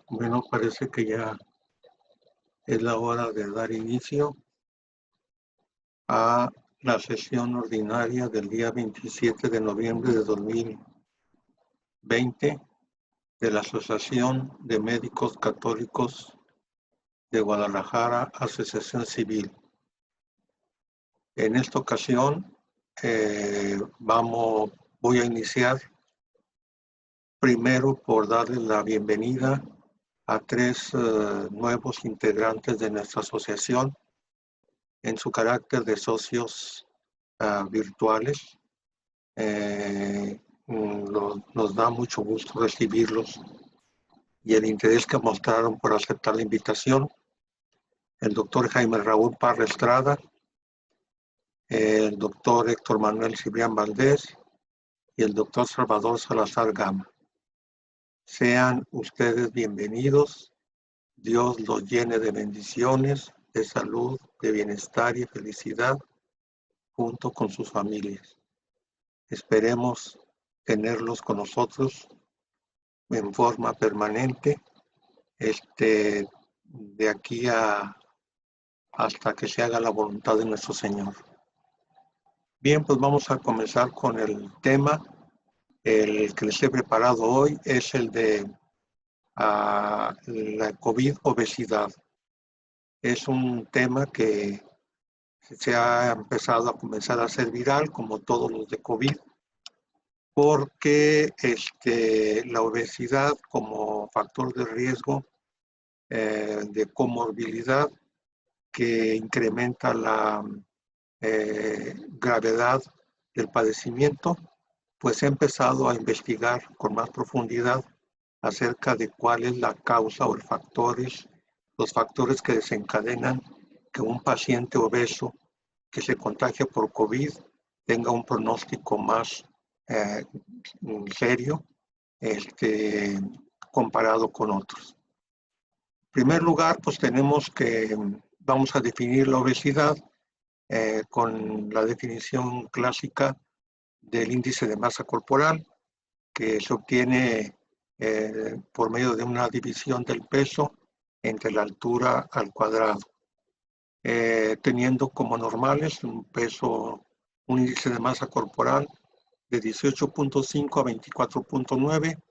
Bueno, parece que ya es la hora de dar inicio a la sesión ordinaria del día 27 de noviembre de 2020 de la Asociación de Médicos Católicos de Guadalajara, Asociación Civil. En esta ocasión voy a iniciar primero por darle la bienvenida a tres nuevos integrantes de nuestra asociación en su carácter de socios virtuales. Nos da mucho gusto recibirlos y el interés que mostraron por aceptar la invitación. El doctor Jaime Raúl Parra Estrada, el doctor Héctor Manuel Cibrián Valdés y el doctor Salvador Salazar Gama. Sean ustedes bienvenidos. Dios los llene de bendiciones, de salud, de bienestar y felicidad junto con sus familias. Esperemos tenerlos con nosotros en forma permanente de aquí hasta que se haga la voluntad de nuestro Señor. Bien, pues vamos a comenzar con el tema. El que les he preparado hoy es el de la COVID obesidad. Es un tema que se ha empezado a comenzar a ser viral, como todos los de COVID, porque la obesidad como factor de riesgo de comorbilidad que incrementa la gravedad del padecimiento, pues he empezado a investigar con más profundidad acerca de cuál es la causa o los factores que desencadenan que un paciente obeso que se contagia por COVID tenga un pronóstico más serio comparado con otros. En primer lugar, pues vamos a definir la obesidad con la definición clásica del índice de masa corporal, que se obtiene por medio de una división del peso entre la altura al cuadrado, teniendo como normales un índice de masa corporal de 18.5 a 24.9,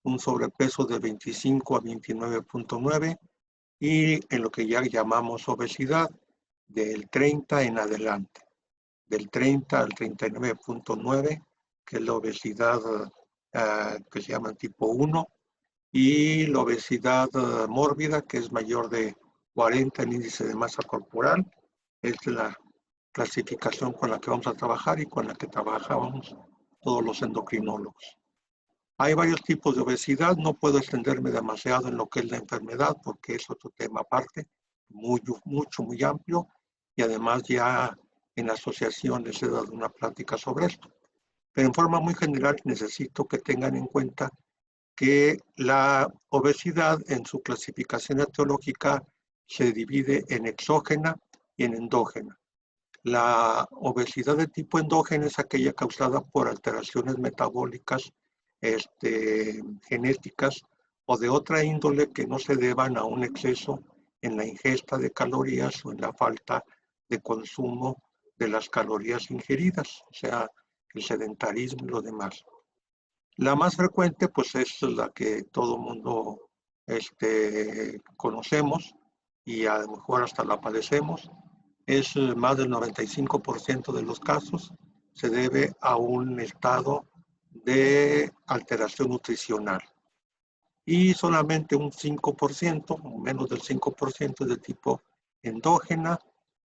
un sobrepeso de 25 a 29.9 y en lo que ya llamamos obesidad del 30 en adelante, del 30 al 39.9, que es la obesidad que se llama tipo 1, y la obesidad mórbida, que es mayor de 40 en índice de masa corporal. Es la clasificación con la que vamos a trabajar y con la que trabajamos todos los endocrinólogos. Hay varios tipos de obesidad, no puedo extenderme demasiado en lo que es la enfermedad porque es otro tema aparte, muy amplio, y además ya en la asociación les he dado una plática sobre esto. Pero en forma muy general necesito que tengan en cuenta que la obesidad en su clasificación etiológica se divide en exógena y en endógena. La obesidad de tipo endógena es aquella causada por alteraciones metabólicas genéticas o de otra índole que no se deban a un exceso en la ingesta de calorías o en la falta de consumo de las calorías ingeridas, o sea, el sedentarismo y lo demás. La más frecuente, pues, es la que todo mundo conocemos y a lo mejor hasta la padecemos. Es más del 95% de los casos se debe a un estado de alteración nutricional. Y solamente un 5%, o menos del 5%, es de tipo endógena,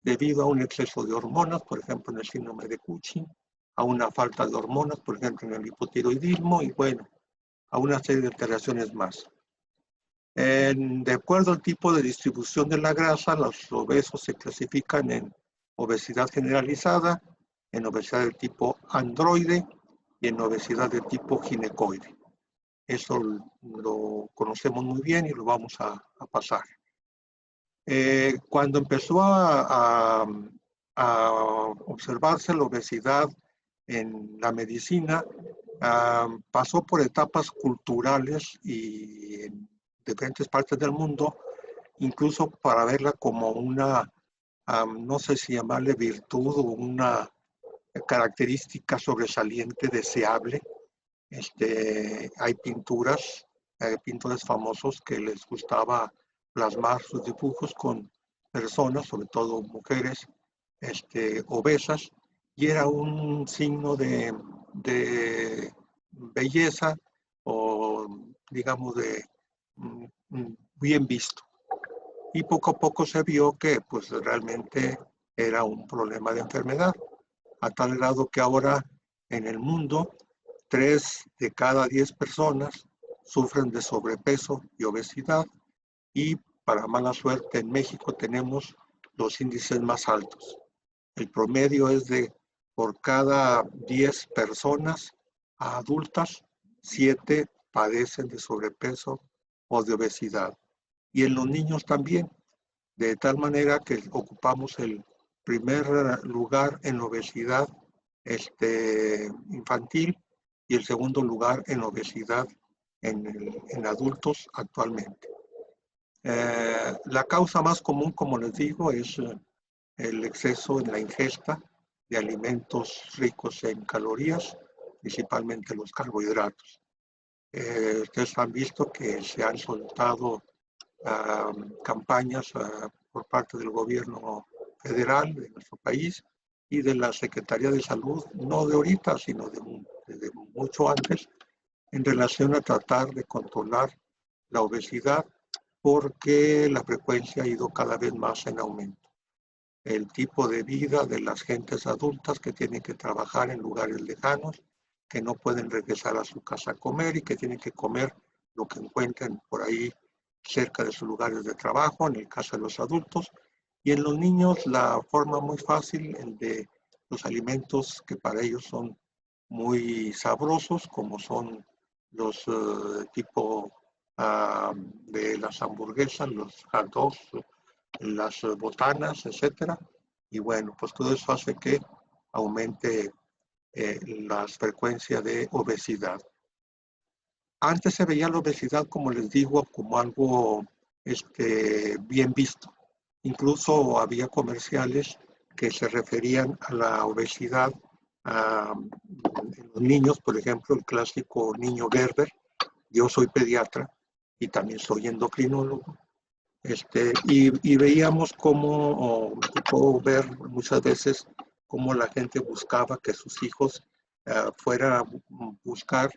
debido a un exceso de hormonas, por ejemplo, en el síndrome de Cushing, a una falta de hormonas, por ejemplo, en el hipotiroidismo, y bueno, a una serie de alteraciones más. De acuerdo al tipo de distribución de la grasa, los obesos se clasifican en obesidad generalizada, en obesidad de tipo androide y en obesidad de tipo ginecoide. Eso lo conocemos muy bien y lo vamos a pasar. Cuando empezó a observarse la obesidad en la medicina, pasó por etapas culturales y diferentes partes del mundo, incluso para verla como una, no sé si llamarle virtud o una característica sobresaliente, deseable. Hay pintores famosos que les gustaba plasmar sus dibujos con personas, sobre todo mujeres, obesas, y era un signo de belleza o, digamos, de bien visto. Y poco a poco se vio que pues realmente era un problema de enfermedad, a tal grado que ahora en el mundo 3 de cada 10 personas sufren de sobrepeso y obesidad, y para mala suerte en México tenemos los índices más altos. El promedio es de por cada 10 personas adultas, 7 padecen de sobrepeso o de obesidad. Y en los niños también, de tal manera que ocupamos el primer lugar en obesidad infantil y el segundo lugar en obesidad en adultos actualmente. La causa más común, como les digo, es el exceso en la ingesta de alimentos ricos en calorías, principalmente los carbohidratos. Ustedes han visto que se han soltado campañas por parte del gobierno federal de nuestro país y de la Secretaría de Salud, no de ahorita, sino de mucho antes, en relación a tratar de controlar la obesidad, porque la frecuencia ha ido cada vez más en aumento. El tipo de vida de las gentes adultas que tienen que trabajar en lugares lejanos, que no pueden regresar a su casa a comer y que tienen que comer lo que encuentren por ahí cerca de sus lugares de trabajo, en el caso de los adultos. Y en los niños la forma muy fácil, el de los alimentos que para ellos son muy sabrosos, como son los tipo de las hamburguesas, los hot dogs, las botanas, etcétera. Y bueno, pues todo eso hace que aumente la frecuencia de obesidad. Antes se veía la obesidad, como les digo, como algo bien visto. Incluso había comerciales que se referían a la obesidad en los niños, por ejemplo, el clásico niño Gerber. Yo soy pediatra y también soy endocrinólogo. Y veíamos cómo, me tocó ver muchas veces cómo la gente buscaba que sus hijos fueran a buscar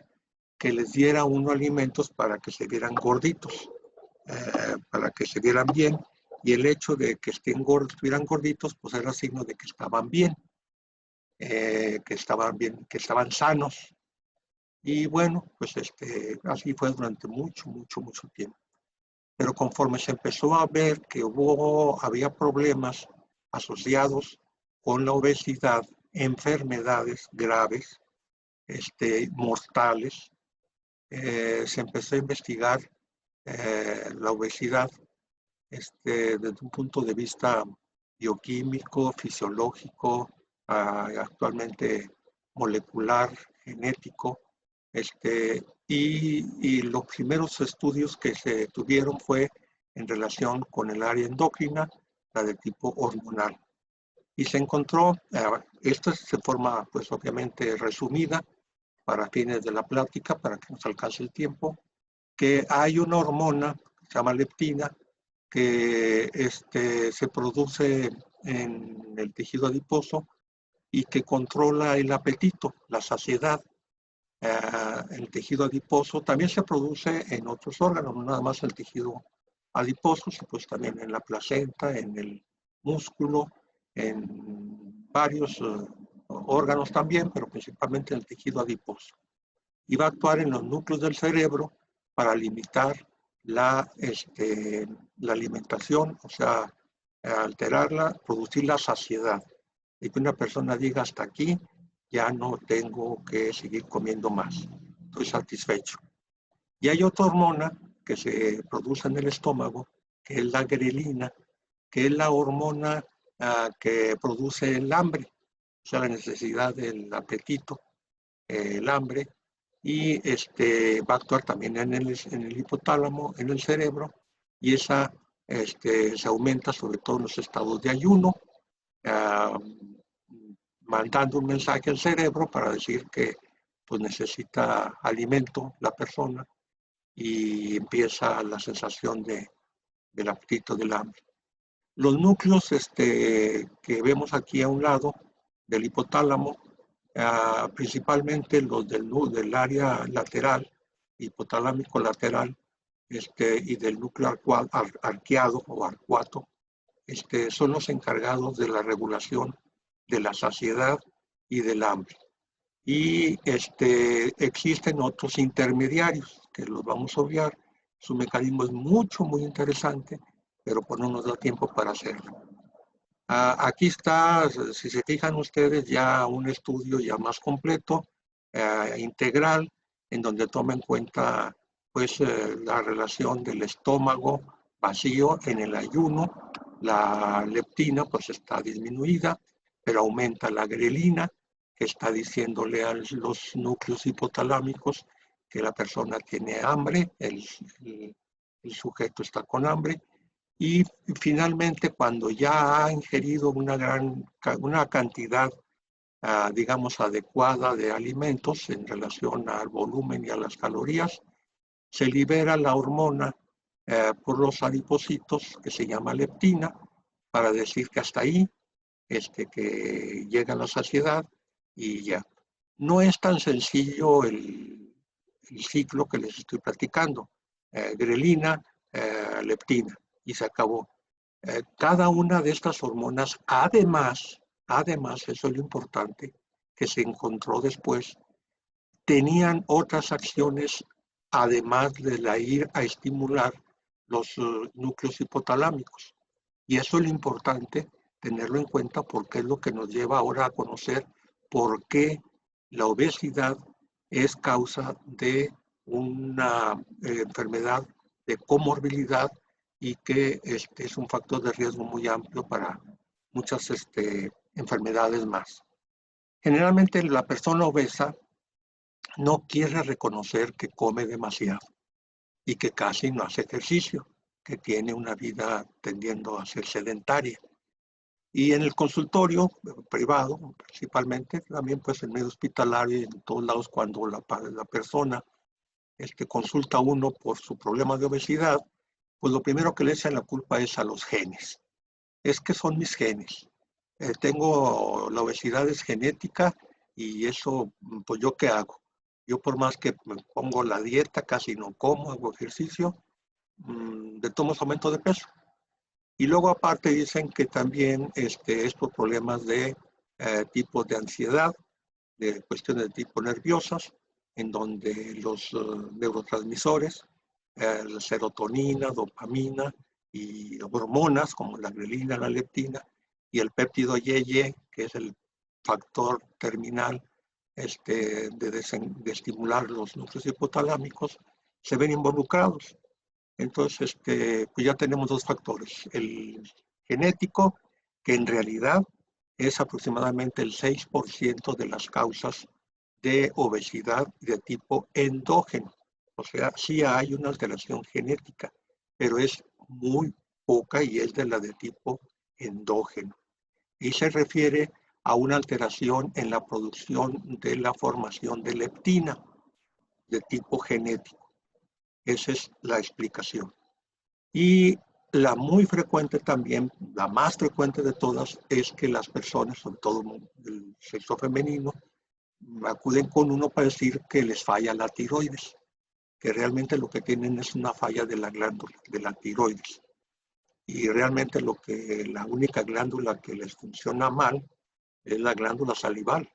que les diera uno alimentos para que se vieran gorditos, para que se vieran bien, y el hecho de que estuvieran gorditos, pues era signo de que estaban bien, que estaban sanos. Y bueno, pues así fue durante mucho tiempo. Pero conforme se empezó a ver que había problemas asociados con la obesidad, enfermedades graves, mortales, se empezó a investigar la obesidad desde un punto de vista bioquímico, fisiológico, actualmente molecular, genético, y los primeros estudios que se tuvieron fue en relación con el área endocrina, la de tipo hormonal. Y se encontró, esta se forma pues obviamente resumida para fines de la plática, para que nos alcance el tiempo, que hay una hormona que se llama leptina, que se produce en el tejido adiposo y que controla el apetito, la saciedad. El tejido adiposo también se produce en otros órganos, no nada más el tejido adiposo, sino pues también en la placenta, en el músculo, en varios órganos también, pero principalmente en el tejido adiposo. Y va a actuar en los núcleos del cerebro para limitar la alimentación, o sea, alterarla, producir la saciedad. Y que una persona diga hasta aquí, ya no tengo que seguir comiendo más, estoy satisfecho. Y hay otra hormona que se produce en el estómago, que es la grelina, que es la hormona que produce el hambre, o sea, la necesidad del apetito, el hambre, y va a actuar también en el hipotálamo, en el cerebro, y esa se aumenta sobre todo en los estados de ayuno, mandando un mensaje al cerebro para decir que pues, necesita alimento la persona y empieza la sensación del apetito, del hambre. Los núcleos que vemos aquí a un lado del hipotálamo, principalmente los del área lateral, hipotalámico lateral, y del núcleo arqueado o arcuato, son los encargados de la regulación de la saciedad y del hambre. Y existen otros intermediarios que los vamos a obviar. Su mecanismo es muy interesante, pero pues no nos da tiempo para hacerlo. Aquí está, si se fijan ustedes, ya un estudio ya más completo, integral, en donde toma en cuenta pues, la relación del estómago vacío en el ayuno. La leptina pues está disminuida, pero aumenta la grelina, que está diciéndole a los núcleos hipotalámicos que la persona tiene hambre, el sujeto está con hambre. Y finalmente, cuando ya ha ingerido una cantidad, digamos, adecuada de alimentos en relación al volumen y a las calorías, se libera la hormona por los adipocitos que se llama leptina, para decir que hasta ahí, que llega la saciedad y ya. No es tan sencillo el ciclo que les estoy platicando. Grelina, leptina, y se acabó. Cada una de estas hormonas, además, eso es lo importante, que se encontró después, tenían otras acciones, además de la ir a estimular los núcleos hipotalámicos. Y eso es lo importante, tenerlo en cuenta, porque es lo que nos lleva ahora a conocer por qué la obesidad es causa de una enfermedad de comorbilidad y que es un factor de riesgo muy amplio para muchas enfermedades más. Generalmente la persona obesa no quiere reconocer que come demasiado y que casi no hace ejercicio, que tiene una vida tendiendo a ser sedentaria. Y en el consultorio privado, principalmente, también pues en medio hospitalario y en todos lados, cuando la persona consulta a uno por su problema de obesidad, pues lo primero que le echan la culpa es a los genes. Es que son mis genes. Tengo la obesidad es genética y eso, pues yo qué hago. Yo por más que me pongo la dieta, casi no como, hago ejercicio, de todos aumento de peso. Y luego aparte dicen que también es por problemas de tipo de ansiedad, de cuestiones de tipo nerviosas, en donde los neurotransmisores, la serotonina, dopamina y hormonas como la grelina, la leptina y el péptido YY, que es el factor terminal de estimular los núcleos hipotalámicos, se ven involucrados. Entonces, pues ya tenemos dos factores. El genético, que en realidad es aproximadamente el 6% de las causas de obesidad de tipo endógeno. O sea, sí hay una alteración genética, pero es muy poca y es de la de tipo endógeno. Y se refiere a una alteración en la producción de la formación de leptina de tipo genético. Esa es la explicación. Y la muy frecuente también, la más frecuente de todas, es que las personas, sobre todo del sexo femenino, acuden con uno para decir que les falla la tiroides, que realmente lo que tienen es una falla de la glándula, de la tiroides. Y realmente la única glándula que les funciona mal es la glándula salival,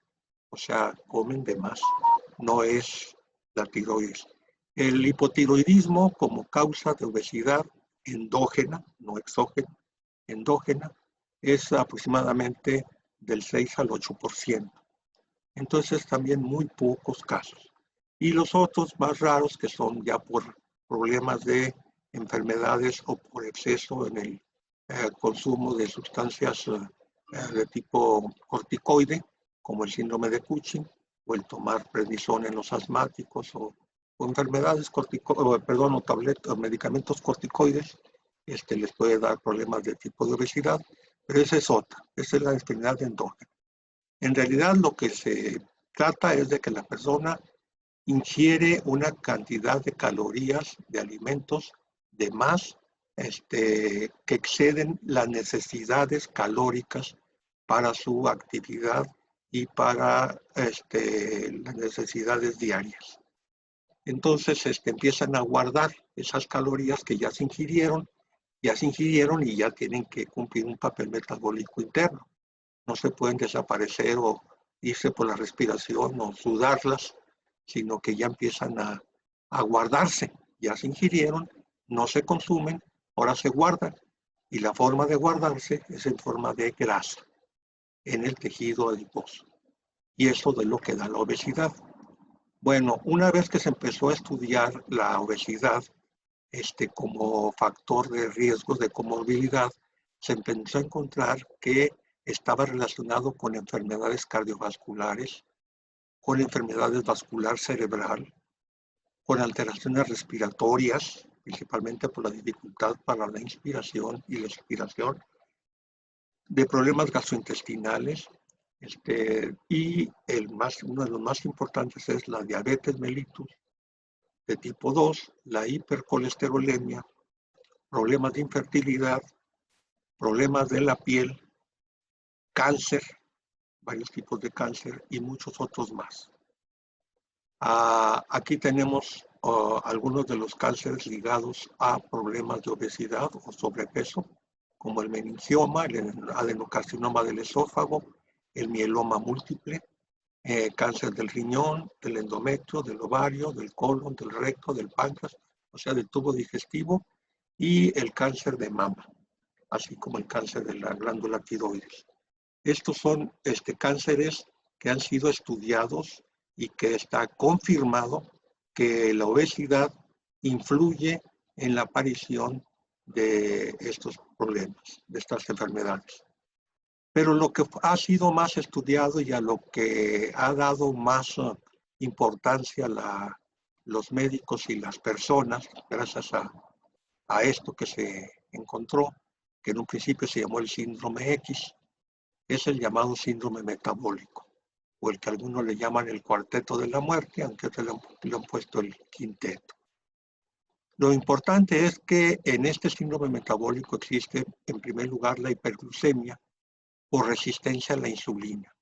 o sea, comen de más, no es la tiroides. El hipotiroidismo como causa de obesidad endógena, no exógena, endógena, es aproximadamente del 6 al 8%. Entonces también muy pocos casos. Y los otros más raros que son ya por problemas de enfermedades o por exceso en el consumo de sustancias de tipo corticoide, como el síndrome de Cushing, o el tomar prednisona en los asmáticos o enfermedades o tabletas o medicamentos corticoides, les puede dar problemas de tipo de obesidad, pero esa es otra, esa es la enfermedad endógena. En realidad lo que se trata es de que la persona ingiere una cantidad de calorías de alimentos de más que exceden las necesidades calóricas para su actividad y para las necesidades diarias. Entonces empiezan a guardar esas calorías que ya se ingirieron y ya tienen que cumplir un papel metabólico interno. No se pueden desaparecer o irse por la respiración o sudarlas, sino que ya empiezan a guardarse. Ya se ingirieron, no se consumen, ahora se guardan. Y la forma de guardarse es en forma de grasa en el tejido adiposo. Y eso es lo que da la obesidad. Bueno, una vez que se empezó a estudiar la obesidad como factor de riesgo de comorbilidad, se empezó a encontrar que estaba relacionado con enfermedades cardiovasculares, con enfermedades vascular cerebral, con alteraciones respiratorias, principalmente por la dificultad para la inspiración y la expiración, de problemas gastrointestinales, y uno de los más importantes es la diabetes mellitus de tipo 2, la hipercolesterolemia, problemas de infertilidad, problemas de la piel, cáncer, varios tipos de cáncer y muchos otros más. Aquí tenemos algunos de los cánceres ligados a problemas de obesidad o sobrepeso, como el meningioma, el adenocarcinoma del esófago, el mieloma múltiple, cáncer del riñón, del endometrio, del ovario, del colon, del recto, del páncreas, o sea, del tubo digestivo, y el cáncer de mama, así como el cáncer de la glándula tiroides. Estos son cánceres que han sido estudiados y que está confirmado que la obesidad influye en la aparición de estos problemas, de estas enfermedades. Pero lo que ha sido más estudiado y a lo que ha dado más importancia los médicos y las personas, gracias a esto que se encontró, que en un principio se llamó el síndrome X, es el llamado síndrome metabólico, o el que algunos le llaman el cuarteto de la muerte, aunque otros le han puesto el quinteto. Lo importante es que en este síndrome metabólico existe, en primer lugar, la hiperglucemia por resistencia a la insulina.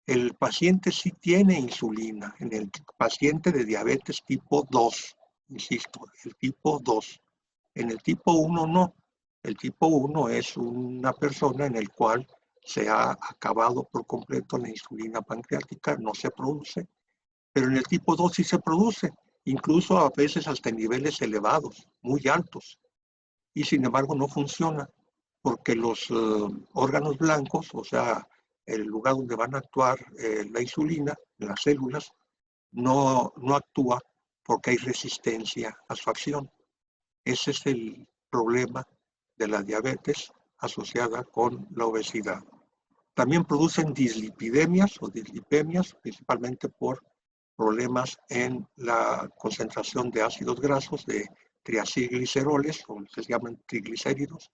El paciente sí tiene insulina, en el paciente de diabetes tipo 2, insisto, el tipo 2. En el tipo 1 no. El tipo 1 es una persona en el cual se ha acabado por completo la insulina pancreática, no se produce, pero en el tipo 2 sí se produce, incluso a veces hasta en niveles elevados, muy altos, y sin embargo no funciona, porque los órganos blancos, o sea, el lugar donde van a actuar la insulina, las células, no actúa porque hay resistencia a su acción. Ese es el problema de la diabetes asociada con la obesidad. También producen dislipidemias o dislipemias, principalmente por problemas en la concentración de ácidos grasos, de triacilgliceroles, o se llaman triglicéridos,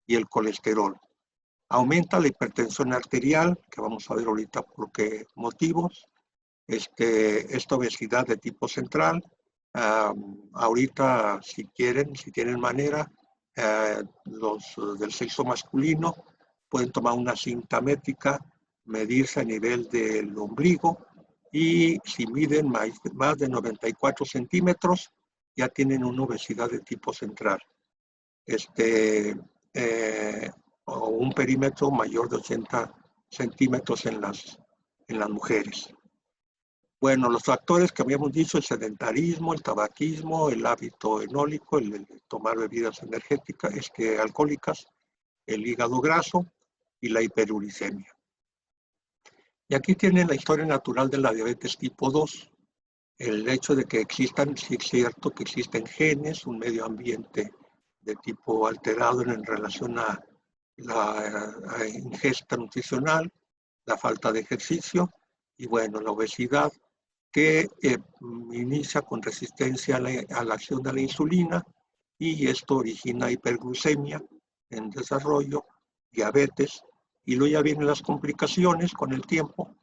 y el colesterol. Aumenta la hipertensión arterial, que vamos a ver ahorita por qué motivos, esta obesidad de tipo central. Ahorita, si tienen manera, los del sexo masculino pueden tomar una cinta métrica, medirse a nivel del ombligo, y si miden más de 94 centímetros, ya tienen una obesidad de tipo central. O un perímetro mayor de 80 centímetros en las mujeres. Bueno, los factores que habíamos dicho, el sedentarismo, el tabaquismo, el hábito enólico, el tomar bebidas energéticas, alcohólicas, el hígado graso y la hiperuricemia. Y aquí tienen la historia natural de la diabetes tipo 2. El hecho de que existan, sí es cierto que existen genes, un medio ambiente de tipo alterado en relación a la ingesta nutricional, la falta de ejercicio Y bueno, la obesidad que inicia con resistencia a la acción de la insulina y esto origina hiperglucemia en desarrollo, diabetes, y luego ya vienen las complicaciones con el tiempo,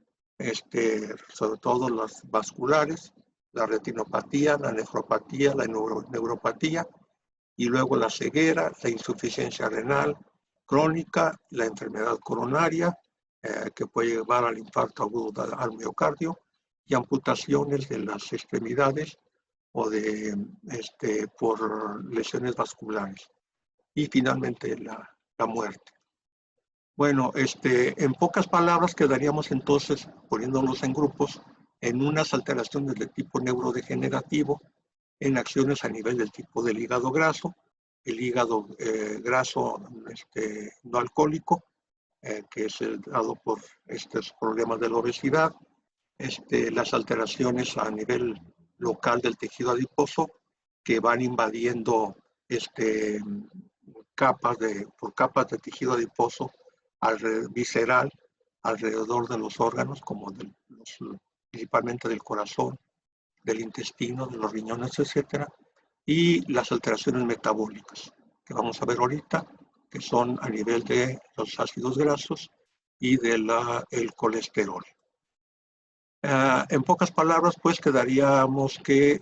sobre todo las vasculares, la retinopatía, la nefropatía, la neuropatía, y luego la ceguera, la insuficiencia renal crónica, la enfermedad coronaria, que puede llevar al infarto agudo al miocardio, y amputaciones de las extremidades o por lesiones vasculares. Y finalmente la muerte. Bueno, en pocas palabras quedaríamos entonces, poniéndolos en grupos, en unas alteraciones de tipo neurodegenerativo, en acciones a nivel del tipo del hígado graso, el hígado graso no alcohólico, que es dado por estos problemas de la obesidad, las alteraciones a nivel local del tejido adiposo que van invadiendo por capas de tejido adiposo visceral alrededor de los órganos, como principalmente del corazón, del intestino, de los riñones, etcétera, y las alteraciones metabólicas, que vamos a ver ahorita, que son a nivel de los ácidos grasos y del colesterol. En pocas palabras, pues quedaríamos que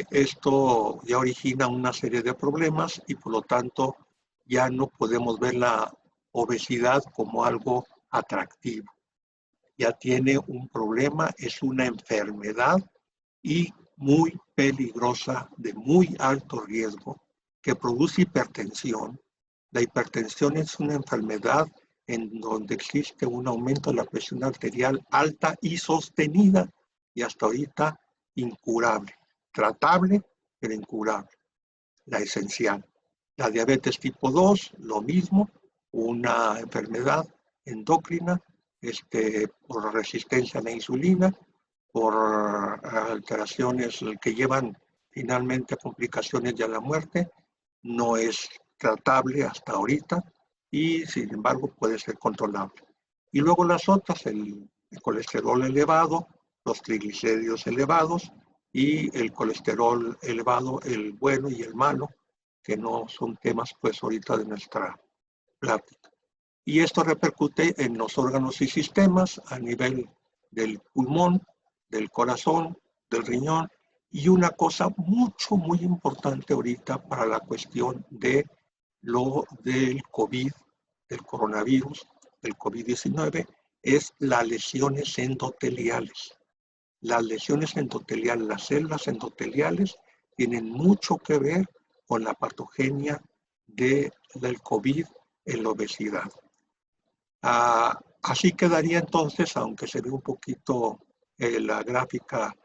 esto ya origina una serie de problemas y por lo tanto ya no podemos ver la obesidad como algo atractivo. Ya tiene un problema, es una enfermedad y muy peligrosa, de muy alto riesgo, que produce hipertensión. La hipertensión es una enfermedad en donde existe un aumento de la presión arterial alta y sostenida y hasta ahorita incurable. Tratable, pero incurable. La esencial. La diabetes tipo 2, lo mismo, una enfermedad endocrina por resistencia a la insulina, por alteraciones que llevan finalmente a complicaciones y a la muerte. No es tratable hasta ahorita y sin embargo puede ser controlable. Y luego las otras, el colesterol elevado, los triglicéridos elevados y el colesterol elevado, el bueno y el malo, que no son temas pues ahorita de nuestra plática. Y esto repercute en los órganos y sistemas a nivel del pulmón, del corazón, del riñón, y una cosa muy importante ahorita para la cuestión de del COVID, del coronavirus, del COVID-19, es las lesiones endoteliales. Las lesiones endoteliales, las células endoteliales, tienen mucho que ver con la patogenia del COVID en la obesidad. Así quedaría entonces, aunque se ve un poquito la gráfica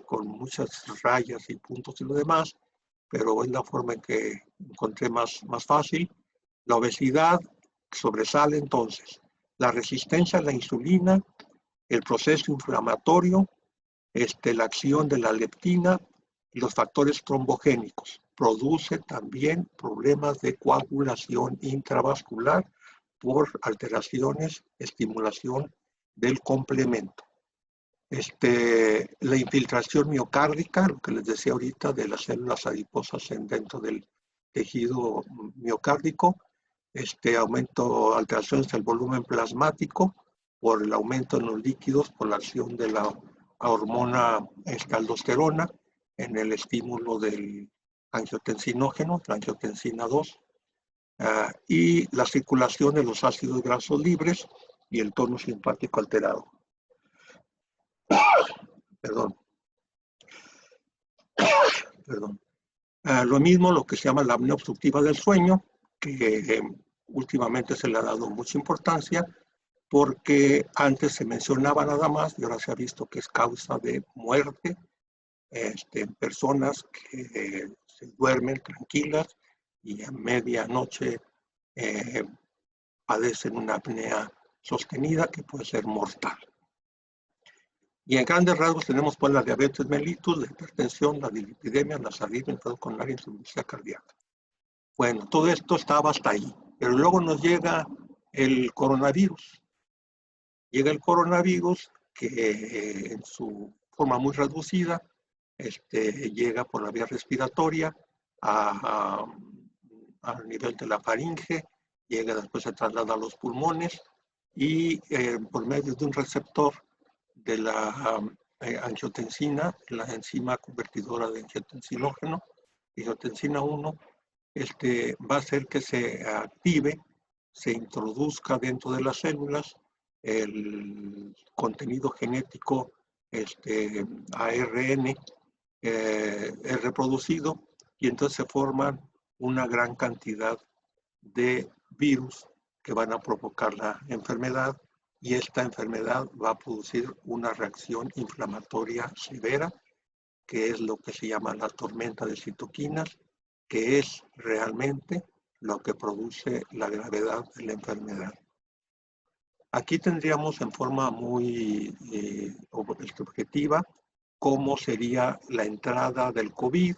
con muchas rayas y puntos y lo demás, pero es la forma en que encontré más fácil. La obesidad sobresale entonces la resistencia a la insulina, el proceso inflamatorio, la acción de la leptina y los factores trombogénicos. Produce también problemas de coagulación intravascular por alteraciones, estimulación del complemento. La infiltración miocárdica, lo que les decía ahorita, de las células adiposas dentro del tejido miocárdico, aumento, alteraciones del volumen plasmático por el aumento en los líquidos, por la acción de la hormona aldosterona en el estímulo del angiotensinógeno, la angiotensina 2, y la circulación de los ácidos grasos libres y el tono simpático alterado. Perdón. Lo mismo lo que se llama la apnea obstructiva del sueño, que últimamente se le ha dado mucha importancia, porque antes se mencionaba nada más y ahora se ha visto que es causa de muerte en personas que se duermen tranquilas y a medianoche padecen una apnea sostenida que puede ser mortal. Y en grandes rasgos tenemos pues la diabetes mellitus, la hipertensión, la dislipidemia, la arritmias coronaria y la insuficiencia cardíaca. Bueno, todo esto estaba hasta ahí, pero luego nos llega el coronavirus. Llega el coronavirus que en su forma muy reducida llega por la vía respiratoria al nivel de la faringe, llega después se traslada a los pulmones y por medio de un receptor de la angiotensina, la enzima convertidora de angiotensinógeno, angiotensina 1, va a hacer que se active, se introduzca dentro de las células el contenido genético ARN es reproducido y entonces se forman una gran cantidad de virus que van a provocar la enfermedad y esta enfermedad va a producir una reacción inflamatoria severa, que es lo que se llama la tormenta de citoquinas, que es realmente lo que produce la gravedad de la enfermedad. Aquí tendríamos en forma muy objetiva cómo sería la entrada del COVID.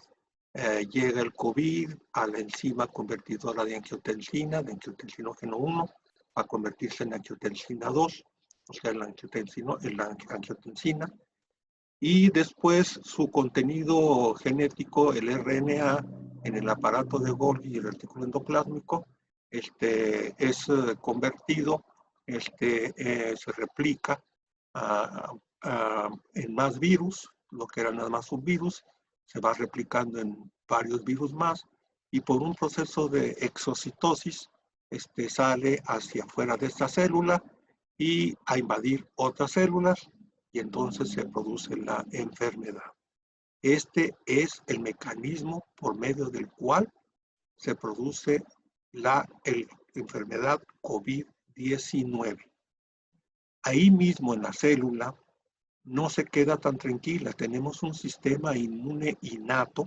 Llega el COVID a la enzima convertidora de angiotensina, de angiotensinógeno 1, a convertirse en angiotensina 2, o sea, la angiotensina. Y después su contenido genético, el RNA, en el aparato de Golgi y el retículo endoplásmico, es convertido, se replica en más virus, lo que era nada más un virus, se va replicando en varios virus más, y por un proceso de exocitosis, sale hacia afuera de esta célula y a invadir otras células, y entonces se produce la enfermedad. Este es el mecanismo por medio del cual se produce la enfermedad COVID-19. Ahí mismo en la célula no se queda tan tranquila. Tenemos un sistema inmune innato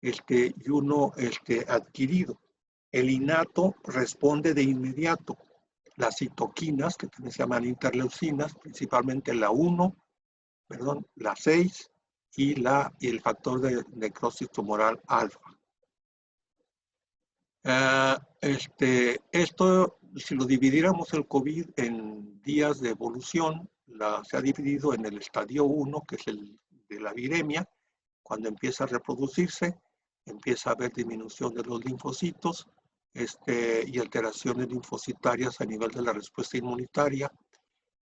y uno adquirido. El innato responde de inmediato. Las citoquinas, que también se llaman interleucinas, principalmente la 1, la 6 y el factor de necrosis tumoral alfa. Esto, si lo dividiéramos el COVID en días de evolución, se ha dividido en el estadio 1, que es el de la viremia. Cuando empieza a reproducirse, empieza a haber disminución de los linfocitos y alteraciones linfocitarias a nivel de la respuesta inmunitaria.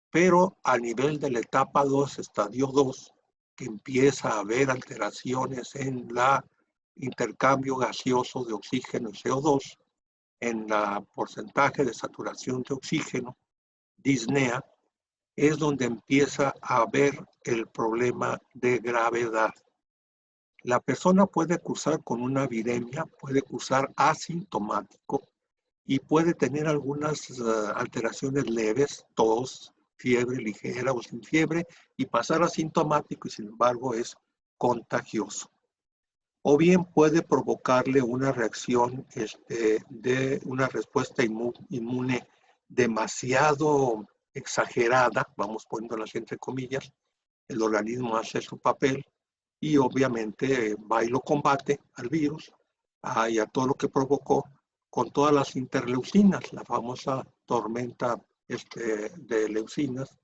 Pero a nivel de la etapa 2, estadio 2, que empieza a haber alteraciones en el intercambio gaseoso de oxígeno y CO2, en el porcentaje de saturación de oxígeno, disnea, es donde empieza a haber el problema de gravedad. La persona puede cursar con una viremia, puede cursar asintomático y puede tener algunas alteraciones leves, tos, fiebre ligera o sin fiebre, y pasar asintomático y sin embargo es contagioso. O bien puede provocarle una reacción de una respuesta inmune demasiado exagerada, vamos poniéndolas entre comillas, el organismo hace su papel y obviamente va y lo combate al virus y a todo lo que provocó con todas las interleucinas, la famosa tormenta de leucinas,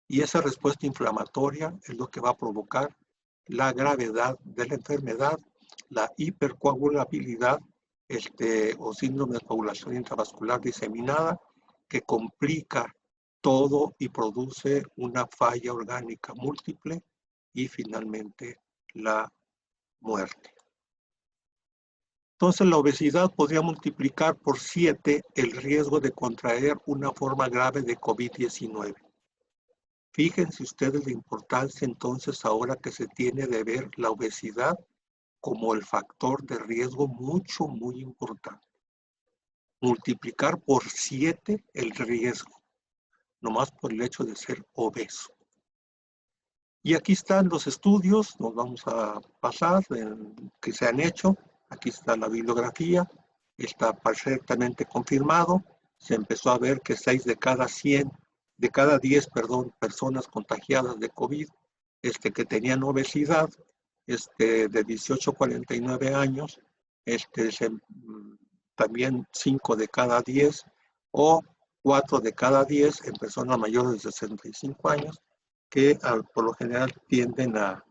y esa respuesta inflamatoria es lo que va a provocar la gravedad de la enfermedad, la hipercoagulabilidad o síndrome de coagulación intravascular diseminada, que complica todo y produce una falla orgánica múltiple y finalmente la muerte. Entonces la obesidad podría multiplicar por 7 el riesgo de contraer una forma grave de COVID-19. Fíjense ustedes la importancia entonces ahora que se tiene de ver la obesidad como el factor de riesgo muy importante. Multiplicar por 7 el riesgo, nomás por el hecho de ser obeso. Y aquí están los estudios, nos vamos a pasar, que se han hecho. Aquí está la bibliografía, está perfectamente confirmado. Se empezó a ver que 6 de cada 10 personas contagiadas de COVID que tenían obesidad de 18 a 49 años, también 5 de cada 10 o 4 de cada 10 en personas mayores de 65 años que por lo general tienden a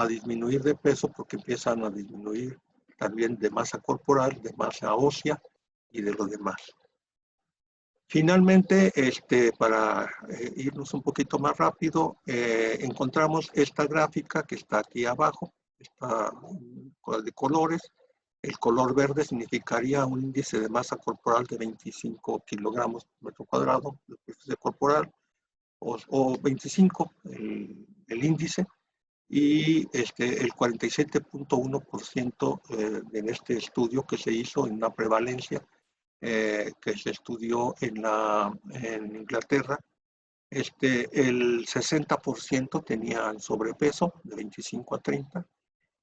disminuir de peso porque empiezan a disminuir también de masa corporal, de masa ósea y de lo demás. Finalmente, para irnos un poquito más rápido, encontramos esta gráfica que está aquí abajo, esta de colores. El color verde significaría un índice de masa corporal de 25 kilogramos por metro cuadrado de superficie corporal, o 25 el índice, y el 47.1% en este estudio que se hizo en una prevalencia que se estudió en Inglaterra, el 60% tenían sobrepeso de 25 a 30,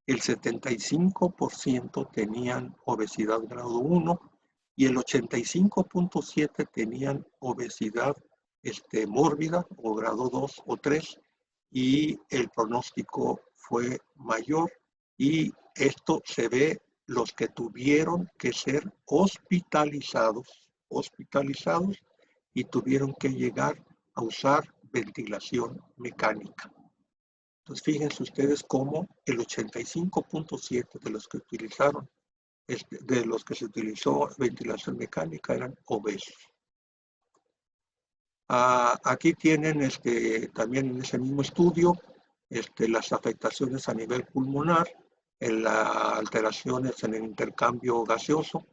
el 75% tenían obesidad grado 1 y el 85.7% tenían obesidad mórbida o grado 2 o 3, y el pronóstico fue mayor, y esto se ve los que tuvieron que ser hospitalizados y tuvieron que llegar a usar ventilación mecánica. Entonces, fíjense ustedes cómo el 85.7% de los que utilizaron, de los que se utilizó ventilación mecánica, eran obesos. Aquí tienen también en ese mismo estudio las afectaciones a nivel pulmonar, las alteraciones en el intercambio gaseoso,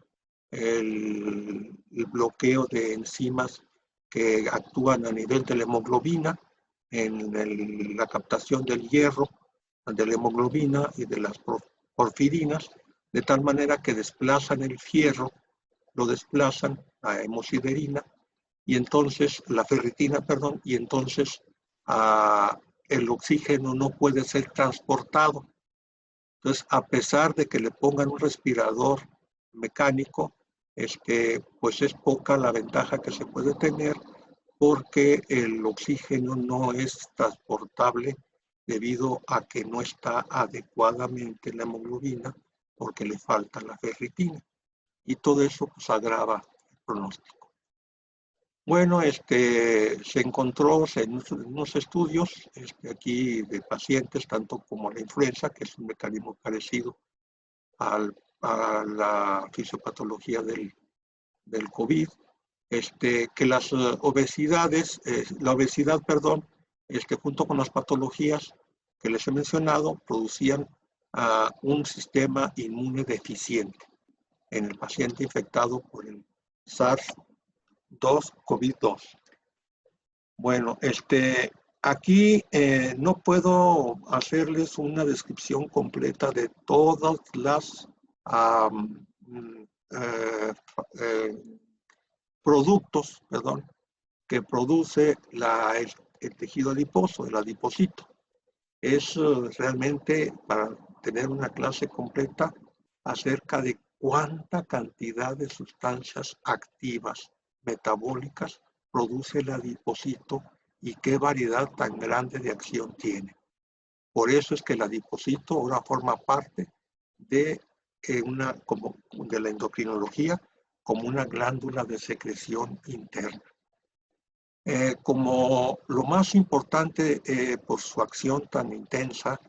el bloqueo de enzimas que actúan a nivel de la hemoglobina, en la captación del hierro, de la hemoglobina y de las porfirinas, de tal manera que desplazan el fierro, lo desplazan a hemosiderina, y entonces la ferritina, perdón, y entonces el oxígeno no puede ser transportado. Entonces, a pesar de que le pongan un respirador mecánico, pues es poca la ventaja que se puede tener, porque el oxígeno no es transportable debido a que no está adecuadamente en la hemoglobina, porque le falta la ferritina. Y todo eso pues agrava el pronóstico. Bueno, se encontró en unos estudios aquí de pacientes, tanto como la influenza, que es un mecanismo parecido a la fisiopatología del COVID, que las obesidades, la obesidad, perdón, junto con las patologías que les he mencionado, producían un sistema inmune deficiente en el paciente infectado por el SARS-2, COVID-2. Bueno, aquí no puedo hacerles una descripción completa de todas las productos, que produce el tejido adiposo, el adipocito. Es realmente para tener una clase completa acerca de cuánta cantidad de sustancias activas metabólicas produce el adipocito y qué variedad tan grande de acción tiene. Por eso es que el adipocito ahora forma parte de la endocrinología como una glándula de secreción interna. Como lo más importante por su acción tan intensa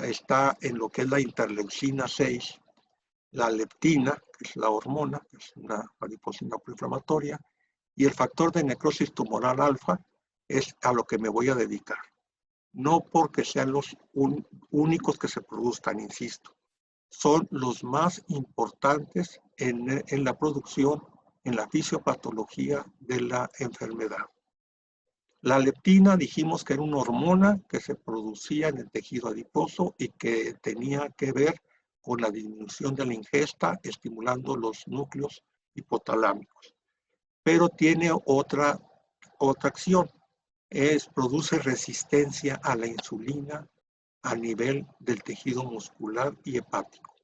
está en lo que es la interleucina 6, la leptina, que es la hormona, que es una adipocina proinflamatoria, y el factor de necrosis tumoral alfa es a lo que me voy a dedicar. No porque sean los únicos que se produzcan, insisto, son los más importantes en la producción, en la fisiopatología de la enfermedad. La leptina dijimos que era una hormona que se producía en el tejido adiposo y que tenía que ver con la disminución de la ingesta, estimulando los núcleos hipotalámicos. Pero tiene otra acción, produce resistencia a la insulina a nivel del tejido muscular y hepático.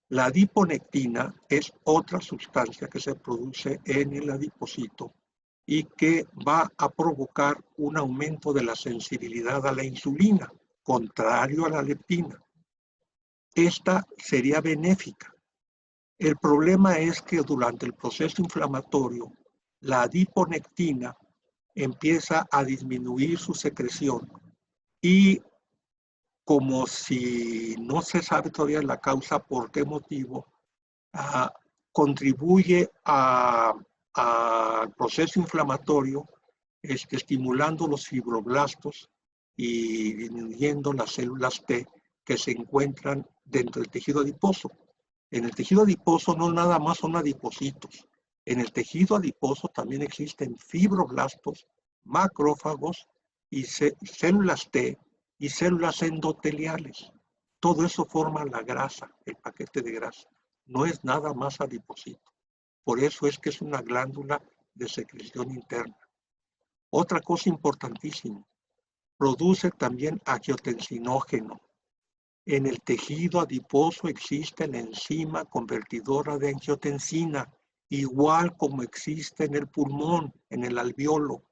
La adiponectina es otra sustancia que se produce en el adipocito y que va a provocar un aumento de la sensibilidad a la insulina, contrario a la leptina. Esta sería benéfica. El problema es que durante el proceso inflamatorio, la adiponectina empieza a disminuir su secreción y como si no se sabe todavía la causa, por qué motivo, contribuye al proceso inflamatorio, estimulando los fibroblastos y disminuyendo las células T que se encuentran dentro del tejido adiposo. En el tejido adiposo no nada más son adipocitos. En el tejido adiposo también existen fibroblastos, macrófagos y células T y células endoteliales. Todo eso forma la grasa, el paquete de grasa. No es nada más adipocito. Por eso es que es una glándula de secreción interna. Otra cosa importantísima, produce también angiotensinógeno. En el tejido adiposo existe la enzima convertidora de angiotensina, igual como existe en el pulmón, en el alveolo.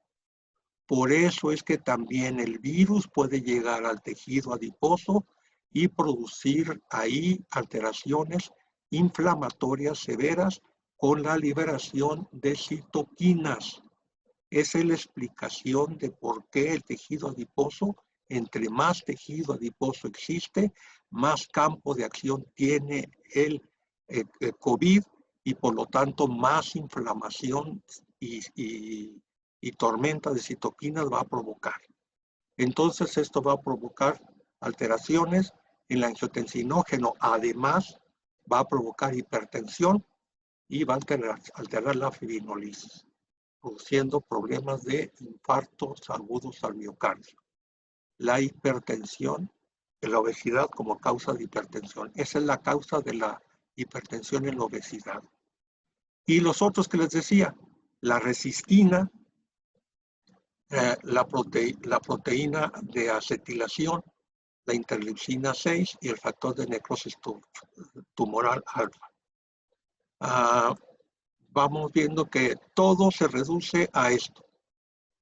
Por eso es que también el virus puede llegar al tejido adiposo y producir ahí alteraciones inflamatorias severas con la liberación de citoquinas. Esa es la explicación de por qué el tejido adiposo, entre más tejido adiposo existe, más campo de acción tiene el COVID y por lo tanto más inflamación y tormenta de citoquinas va a provocar. Entonces esto va a provocar alteraciones en el angiotensinógeno. Además, va a provocar hipertensión y va a alterar la fibrinolisis, produciendo problemas de infartos agudos al miocardio. La hipertensión, la obesidad como causa de hipertensión. Esa es la causa de la hipertensión en la obesidad. Y los otros que les decía, la resistina, la proteína de acetilación, la interleucina 6 y el factor de necrosis tumoral alfa. Vamos viendo que todo se reduce a esto.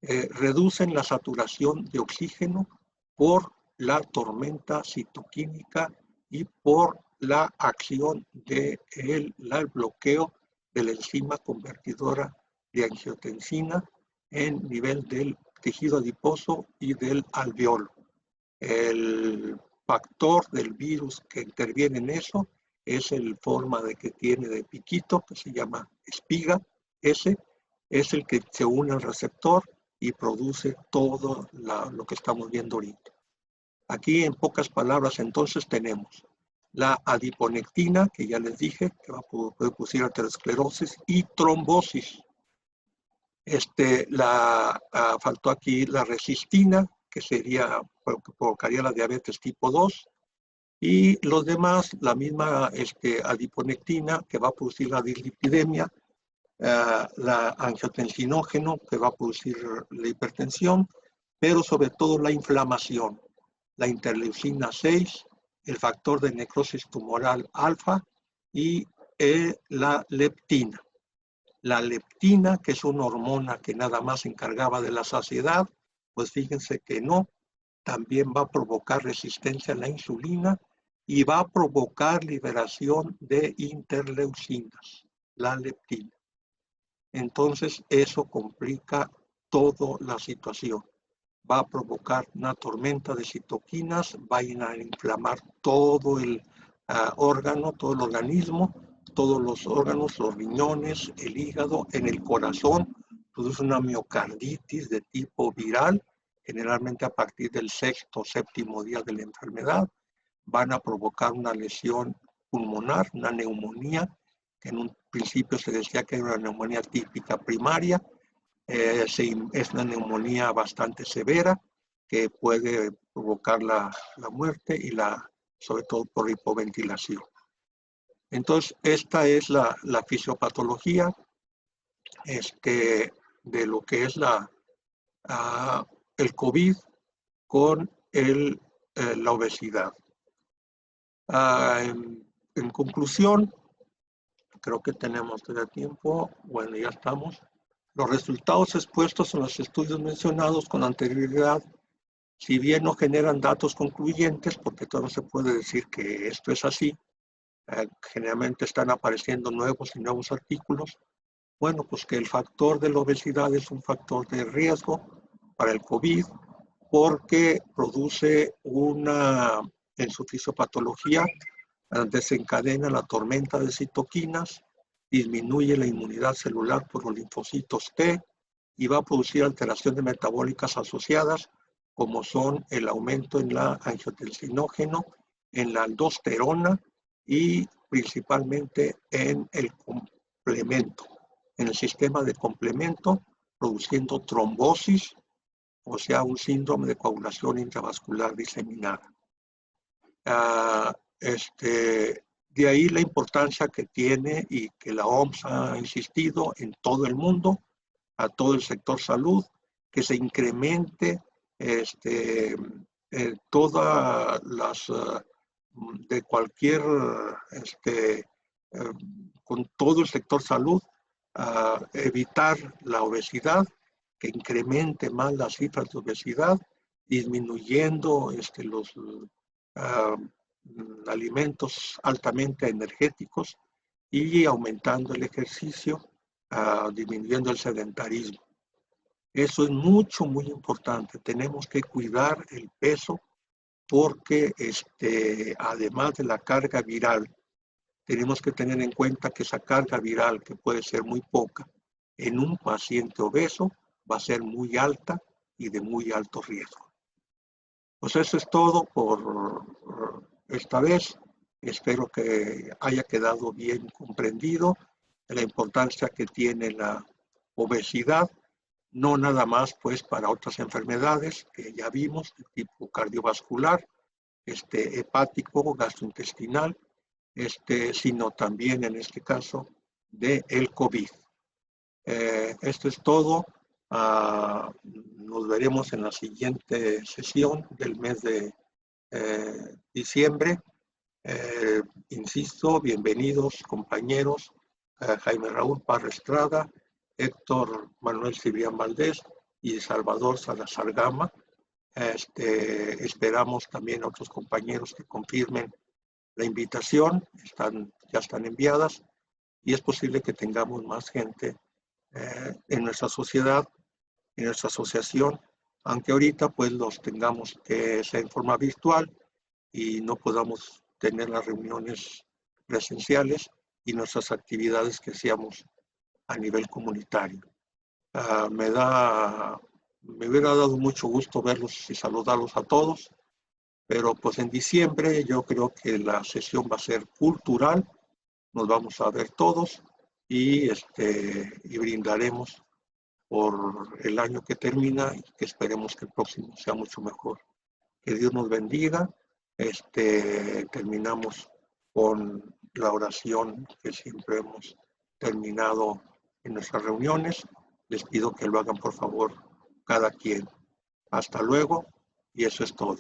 Reducen la saturación de oxígeno por la tormenta citoquímica y por la acción del bloqueo de la enzima convertidora de angiotensina en nivel del tejido adiposo y del alveolo. El factor del virus que interviene en eso es el forma de que tiene de piquito, que se llama espiga. Ese es el que se une al receptor y produce todo lo que estamos viendo ahorita. Aquí en pocas palabras entonces tenemos la adiponectina, que ya les dije, que va a producir aterosclerosis y trombosis. Faltó aquí la resistina, que provocaría la diabetes tipo 2, y los demás, la misma adiponectina, que va a producir la dislipidemia, la angiotensinógeno, que va a producir la hipertensión, pero sobre todo la inflamación, la interleucina 6, el factor de necrosis tumoral alfa y la leptina. La leptina, que es una hormona que nada más se encargaba de la saciedad, pues fíjense que no, también va a provocar resistencia a la insulina y va a provocar liberación de interleucinas, la leptina. Entonces eso complica toda la situación. Va a provocar una tormenta de citoquinas, va a inflamar todo el órgano, todo el organismo, todos los órganos, los riñones, el hígado, en el corazón, produce una miocarditis de tipo viral, generalmente a partir del sexto o séptimo día de la enfermedad. Van a provocar una lesión pulmonar, una neumonía, que en un principio se decía que era una neumonía típica primaria. Es una neumonía bastante severa que puede provocar la muerte y sobre todo por hipoventilación. Entonces, esta es la fisiopatología de lo que es el COVID con la obesidad. En conclusión, creo que tenemos todavía tiempo. Bueno, ya estamos. Los resultados expuestos en los estudios mencionados con anterioridad, si bien no generan datos concluyentes, porque todavía no se puede decir que esto es así, generalmente están apareciendo nuevos y nuevos artículos, Bueno, pues que el factor de la obesidad es un factor de riesgo para el COVID porque produce en su fisiopatología, desencadena la tormenta de citoquinas, disminuye la inmunidad celular por los linfocitos T y va a producir alteraciones metabólicas asociadas, como son el aumento en la angiotensinógeno, en la aldosterona y principalmente en el complemento, en el sistema de complemento, produciendo trombosis, o sea, un síndrome de coagulación intravascular diseminada. De ahí la importancia que tiene y que la OMS ha insistido en todo el mundo, a todo el sector salud, que se incremente todas las de cualquier con todo el sector salud, evitar la obesidad, que incremente más las cifras de obesidad, disminuyendo los alimentos altamente energéticos y aumentando el ejercicio, disminuyendo el sedentarismo. Eso es mucho, muy importante. Tenemos que cuidar el peso porque además de la carga viral, tenemos que tener en cuenta que esa carga viral, que puede ser muy poca, en un paciente obeso va a ser muy alta y de muy alto riesgo. Pues eso es todo por esta vez. Espero que haya quedado bien comprendido la importancia que tiene la obesidad, no nada más pues para otras enfermedades que ya vimos, de tipo cardiovascular, hepático, gastrointestinal, sino también en este caso de el COVID. Esto es todo. Nos veremos en la siguiente sesión del mes de diciembre. Insisto, bienvenidos compañeros, Jaime Raúl Parra Estrada, Héctor Manuel Cibrián Valdés y Salvador Salazar Gama. Esperamos también a otros compañeros que confirmen la invitación, ya están enviadas y es posible que tengamos más gente en nuestra sociedad, en nuestra asociación, aunque ahorita pues los tengamos que ser en forma virtual y no podamos tener las reuniones presenciales y nuestras actividades que hacíamos a nivel comunitario. Me hubiera dado mucho gusto verlos y saludarlos a todos, pero pues en diciembre yo creo que la sesión va a ser cultural, nos vamos a ver todos y brindaremos por el año que termina y que esperemos que el próximo sea mucho mejor. Que Dios nos bendiga. Terminamos con la oración que siempre hemos terminado en nuestras reuniones. Les pido que lo hagan por favor cada quien. Hasta luego y eso es todo.